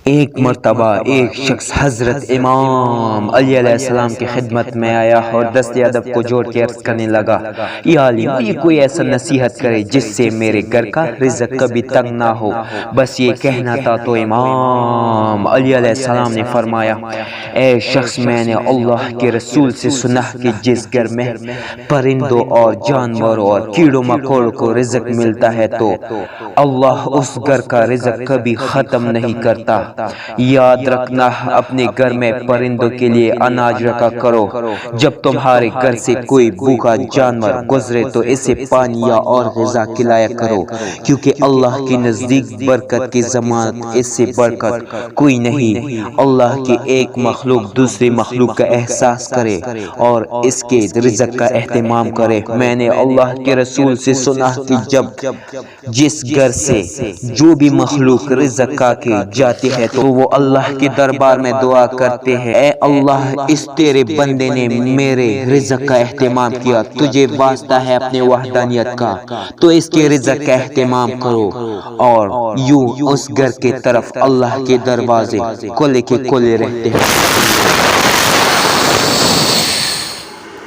ایک مرتبہ ایک شخص حضرت امام علی علیہ السلام کی خدمت میں آیا اور دست ادب کو جوڑ کے عرض کرنے لگا، یا علی، مجھے کوئی ایسا نصیحت کرے جس سے میرے گھر کا رزق کبھی تنگ نہ ہو، بس یہ کہنا تھا۔ تو امام علی علیہ السلام نے فرمایا، اے شخص، میں نے اللہ کے رسول سے سنا کہ جس گھر میں پرندوں اور جانوروں اور کیڑوں مکوڑوں کو رزق ملتا ہے تو اللہ اس گھر کا رزق کبھی ختم نہیں کرتا۔ یاد رکھنا، اپنے گھر میں پرندوں کے لیے اناج رکھا کرو۔ جب تمہارے گھر سے کوئی بھوکا جانور گزرے تو اسے پانی یا اور غذا کھلایا کرو، کیونکہ اللہ کے نزدیک برکت کی ضمانت اس سے بڑھ کر کوئی نہیں۔ اللہ کی ایک مخلوق دوسری مخلوق کا احساس کرے اور اس کے رزق کا اہتمام کرے۔ میں نے اللہ کے رسول سے سنا کہ جس گھر سے جو بھی مخلوق رزق کا کے جاتی ہے تو وہ اللہ کے دربار میں دعا کرتے ہیں، اے اللہ، اس تیرے بندے نے میرے رزق کا اہتمام کیا، تجھے واسطہ ہے اپنے وحدانیت کا، تو اس کے رزق کا اہتمام کرو۔ اور یوں اس گھر کے طرف اللہ کے دروازے کھلے کے کھلے رہتے ہیں۔